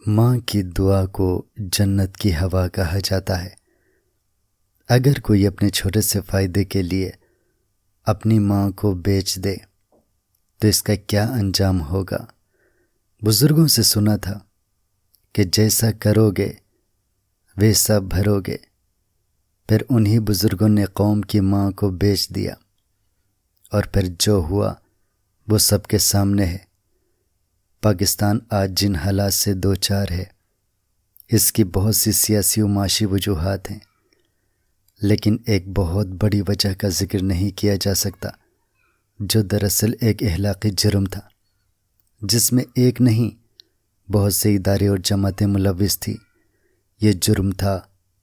ماں کی دعا کو جنت کی ہوا کہا جاتا ہے۔ اگر کوئی اپنے چھوٹے سے فائدے کے لیے اپنی ماں کو بیچ دے تو اس کا کیا انجام ہوگا؟ بزرگوں سے سنا تھا کہ جیسا کرو گے ویسا بھرو گے۔ پھر انہی بزرگوں نے قوم کی ماں کو بیچ دیا، اور پھر جو ہوا وہ سب کے سامنے ہے۔ پاکستان آج جن حالات سے دوچار ہے، اس کی بہت سی سیاسی و معاشی وجوہات ہیں، لیکن ایک بہت بڑی وجہ کا ذکر نہیں کیا جا سکتا، جو دراصل ایک اخلاقی جرم تھا، جس میں ایک نہیں بہت سے ادارے اور جماعتیں ملوث تھیں۔ یہ جرم تھا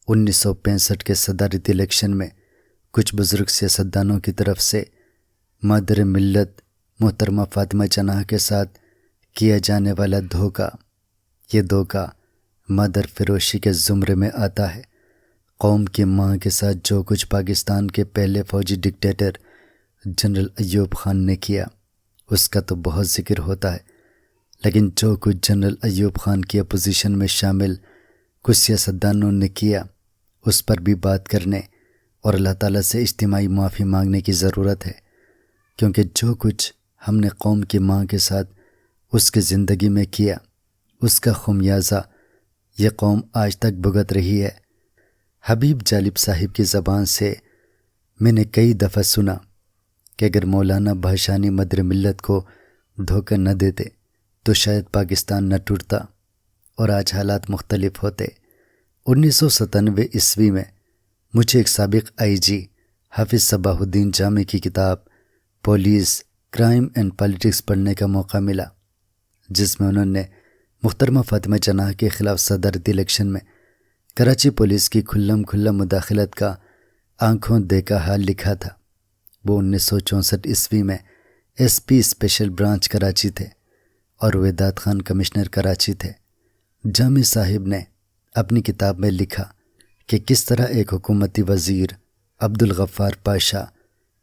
1965 کے صدارتی الیکشن میں کچھ بزرگ سیاستدانوں کی طرف سے مادر ملت محترمہ فاطمہ جناح کے ساتھ کیا جانے والا دھوکہ۔ یہ دھوکہ مادر فروشی کے زمرے میں آتا ہے۔ قوم کی ماں کے ساتھ جو کچھ پاکستان کے پہلے فوجی ڈکٹیٹر جنرل ایوب خان نے کیا، اس کا تو بہت ذکر ہوتا ہے، لیکن جو کچھ جنرل ایوب خان کی اپوزیشن میں شامل کچھ سیاستدانوں نے کیا، اس پر بھی بات کرنے اور اللہ تعالیٰ سے اجتماعی معافی مانگنے کی ضرورت ہے، کیونکہ جو کچھ ہم نے قوم کی ماں کے ساتھ اس کی زندگی میں کیا، اس کا خمیازہ یہ قوم آج تک بھگت رہی ہے۔ حبیب جالب صاحب کی زبان سے میں نے کئی دفعہ سنا کہ اگر مولانا بھاشانی مدر ملت کو دھوکہ نہ دیتے تو شاید پاکستان نہ ٹوٹتا اور آج حالات مختلف ہوتے۔ 1997 عیسوی میں مجھے ایک سابق آئی جی حافظ صباح الدین جامی کی کتاب پولیس، کرائم اینڈ پالیٹکس پڑھنے کا موقع ملا، جس میں انہوں نے محترمہ فاطمہ جناح کے خلاف صدارتی الیکشن میں کراچی پولیس کی کھلم کھلا مداخلت کا آنکھوں دیکھا حال لکھا تھا۔ وہ 1964 عیسوی میں S P special branch Karachi تھے اور وداد خان کمشنر کراچی تھے۔ جامی صاحب نے اپنی کتاب میں لکھا کہ کس طرح ایک حکومتی وزیر عبدالغفار پاشا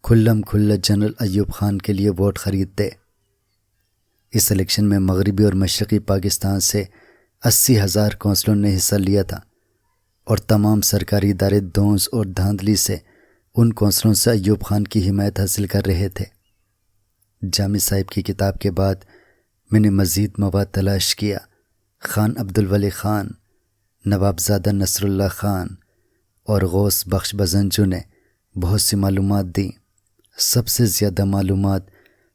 کھلم کھلا جنرل ایوب خان کے لیے ووٹ خریدتے۔ اس الیکشن میں مغربی اور مشرقی پاکستان سے 80,000 کونسلوں نے حصہ لیا تھا، اور تمام سرکاری ادارے دونس اور دھاندلی سے ان کونسلوں سے ایوب خان کی حمایت حاصل کر رہے تھے۔ جامی صاحب کی کتاب کے بعد میں نے مزید مواد تلاش کیا۔ خان عبدالولی خان، نواب زادہ نصر اللہ خان اور غوث بخش بزنجو نے بہت سی معلومات دیں۔ سب سے زیادہ معلومات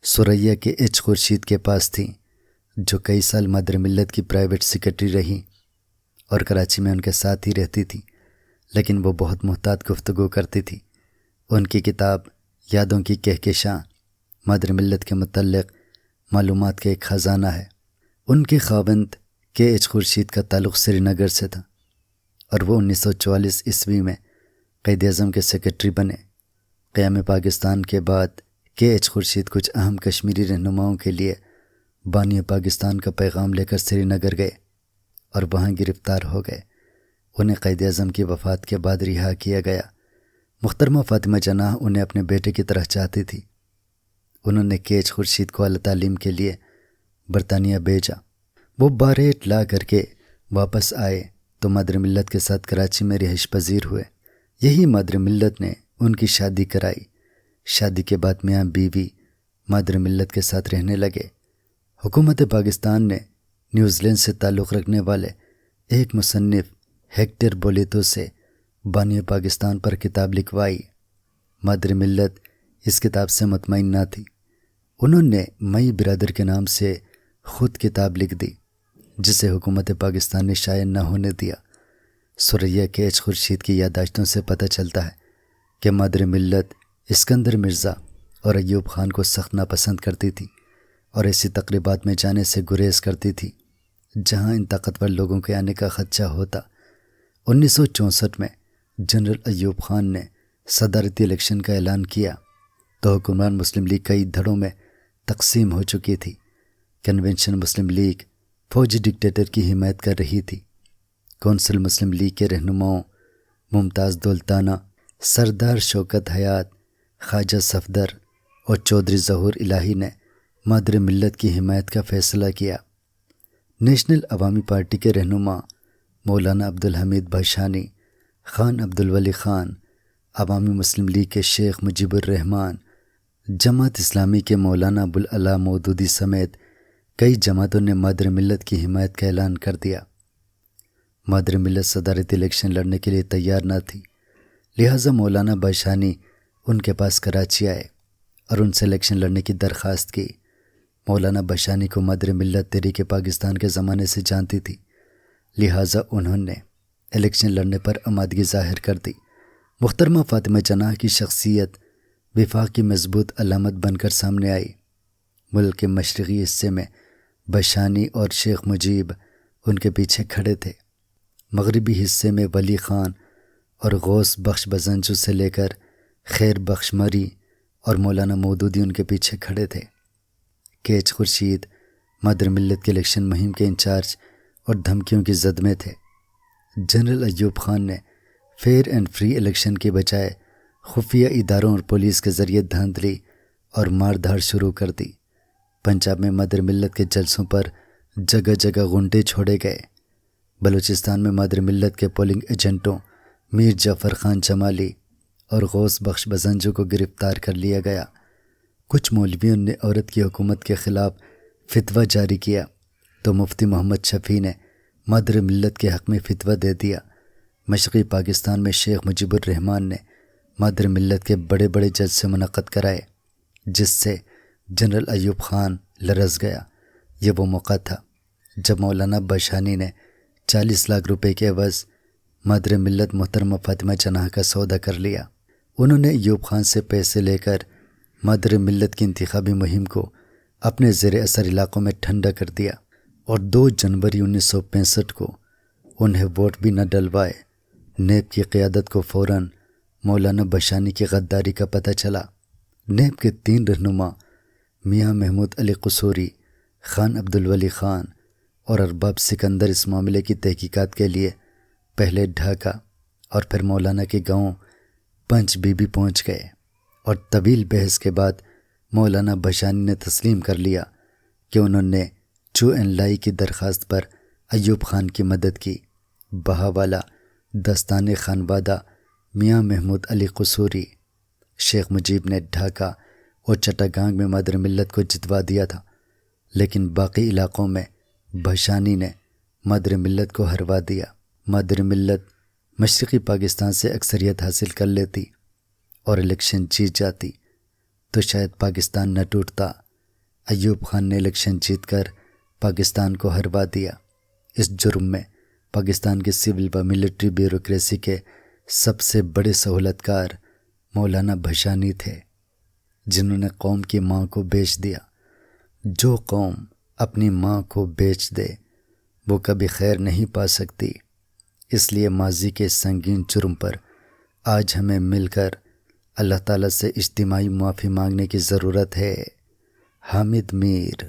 ثریا کے ایچ خورشید کے پاس تھیں، جو کئی سال مادر ملت کی پرائیویٹ سیکرٹری رہی اور کراچی میں ان کے ساتھ ہی رہتی تھی، لیکن وہ بہت محتاط گفتگو کرتی تھی۔ ان کی کتاب یادوں کی کہکشاں مادر ملت کے متعلق معلومات کا ایک خزانہ ہے۔ ان کے خاوند کے ایچ خورشید کا تعلق سری نگر سے تھا، اور وہ 1944 عیسوی میں قائد اعظم کے سیکرٹری بنے۔ قیام پاکستان کے بعد کے ایچ خورشید کچھ اہم کشمیری رہنماؤں کے لیے بانی پاکستان کا پیغام لے کر سری نگر گئے اور وہاں گرفتار ہو گئے۔ انہیں قائد اعظم کی وفات کے بعد رہا کیا گیا۔ محترمہ فاطمہ جناح انہیں اپنے بیٹے کی طرح چاہتی تھی۔ انہوں نے ایچ خورشید کو اعلیٰ تعلیم کے لیے برطانیہ بھیجا۔ وہ بارہٹ لا کر کے واپس آئے تو مادر ملت کے ساتھ کراچی میں رہائش پذیر ہوئے۔ یہی مادر ملت نے ان کی شادی کرائی۔ شادی کے بعد میاں بیوی مادر ملت کے ساتھ رہنے لگے۔ حکومت پاکستان نے نیوزی لینڈ سے تعلق رکھنے والے ایک مصنف ہیکٹر بولیتو سے بانی پاکستان پر کتاب لکھوائی۔ مادر ملت اس کتاب سے مطمئن نہ تھی۔ انہوں نے مئی برادر کے نام سے خود کتاب لکھ دی، جسے حکومت پاکستان نے شائع نہ ہونے دیا۔ ثریا کے ایچ خورشید کی یادداشتوں سے پتہ چلتا ہے کہ مادر ملت اسکندر مرزا اور ایوب خان کو سخت ناپسند کرتی تھی اور ایسی تقریبات میں جانے سے گریز کرتی تھی جہاں ان طاقتور لوگوں کے آنے کا خدشہ ہوتا۔ 1964 میں جنرل ایوب خان نے صدارتی الیکشن کا اعلان کیا تو حکمران مسلم لیگ کئی دھڑوں میں تقسیم ہو چکی تھی۔ کنونشن مسلم لیگ فوجی ڈکٹیٹر کی حمایت کر رہی تھی۔ کونسل مسلم لیگ کے رہنماؤں ممتاز دولتانہ، سردار شوکت حیات، خواجہ صفدر اور چودھری ظہور الہی نے مادر ملت کی حمایت کا فیصلہ کیا۔ نیشنل عوامی پارٹی کے رہنما مولانا عبدالحمید بھاشانی، خان عبدالولی خان، عوامی مسلم لیگ کے شیخ مجیب الرحمان، جماعت اسلامی کے مولانا ابوالعلا مودودی سمیت کئی جماعتوں نے مادر ملت کی حمایت کا اعلان کر دیا۔ مادر ملت صدارتی الیکشن لڑنے کے لیے تیار نہ تھی، لہٰذا مولانا بھاشانی ان کے پاس کراچی آئے اور ان سے الیکشن لڑنے کی درخواست کی۔ مولانا بھاشانی کو مادر ملت تحریک پاکستان کے زمانے سے جانتی تھی، لہٰذا انہوں نے الیکشن لڑنے پر آمادگی ظاہر کر دی۔ محترمہ فاطمہ جناح کی شخصیت وفاق کی مضبوط علامت بن کر سامنے آئی۔ ملک کے مشرقی حصے میں بھاشانی اور شیخ مجیب ان کے پیچھے کھڑے تھے، مغربی حصے میں ولی خان اور غوث بخش بزنجو سے لے کر خیر بخش مری اور مولانا مودودی ان کے پیچھے کھڑے تھے۔ کیچ خورشید مادر ملت کے الیکشن مہم کے انچارج اور دھمکیوں کی زد میں تھے۔ جنرل ایوب خان نے فیئر اینڈ فری الیکشن کے بجائے خفیہ اداروں اور پولیس کے ذریعے دھاندلی اور مار دھاڑ شروع کر دی۔ پنجاب میں مادر ملت کے جلسوں پر جگہ جگہ غنڈے چھوڑے گئے۔ بلوچستان میں مادر ملت کے پولنگ ایجنٹوں میر جعفر خان جمالی اور غوث بخش بزنجو کو گرفتار کر لیا گیا۔ کچھ مولویوں نے عورت کی حکومت کے خلاف فتویٰ جاری کیا تو مفتی محمد شفیع نے مادر ملت کے حق میں فتویٰ دے دیا۔ مشرقی پاکستان میں شیخ مجیب الرحمان نے مادر ملت کے بڑے بڑے جلسے منعقد کرائے، جس سے جنرل ایوب خان لرز گیا۔ یہ وہ موقع تھا جب مولانا بھاشانی نے 40 لاکھ روپے کے عوض مادر ملت محترمہ فاطمہ جناح کا سودا کر لیا۔ انہوں نے ایوب خان سے پیسے لے کر مادر ملت کی انتخابی مہم کو اپنے زیر اثر علاقوں میں ٹھنڈا کر دیا اور 2 جنوری 1965 کو انہیں ووٹ بھی نہ ڈلوائے۔ نیب کی قیادت کو فوراً مولانا بھاشانی کی غداری کا پتہ چلا۔ نیب کے 3 رہنما میاں محمود علی قصوری، خان عبدالولی خان اور ارباب سکندر اس معاملے کی تحقیقات کے لیے پہلے ڈھاکہ اور پھر مولانا کے گاؤں پنچ بی بی پہنچ گئے، اور طویل بحث کے بعد مولانا بھاشانی نے تسلیم کر لیا کہ انہوں نے چو این لائی کی درخواست پر ایوب خان کی مدد کی۔ بہاوالہ دستان خانوادہ میاں محمود علی قصوری، شیخ مجیب نے ڈھاکہ اور چٹاگانگ میں مادر ملت کو جتوا دیا تھا، لیکن باقی علاقوں میں بھاشانی نے مادر ملت کو ہروا دیا۔ مادر ملت مشرقی پاکستان سے اکثریت حاصل کر لیتی اور الیکشن جیت جاتی تو شاید پاکستان نہ ٹوٹتا۔ ایوب خان نے الیکشن جیت کر پاکستان کو ہروا دیا۔ اس جرم میں پاکستان کے سول و ملٹری بیوروکریسی کے سب سے بڑے سہولت کار مولانا بھاشانی تھے، جنہوں نے قوم کی ماں کو بیچ دیا۔ جو قوم اپنی ماں کو بیچ دے وہ کبھی خیر نہیں پا سکتی۔ اس لیے ماضی کے سنگین جرم پر آج ہمیں مل کر اللہ تعالیٰ سے اجتماعی معافی مانگنے کی ضرورت ہے۔ حامد میر۔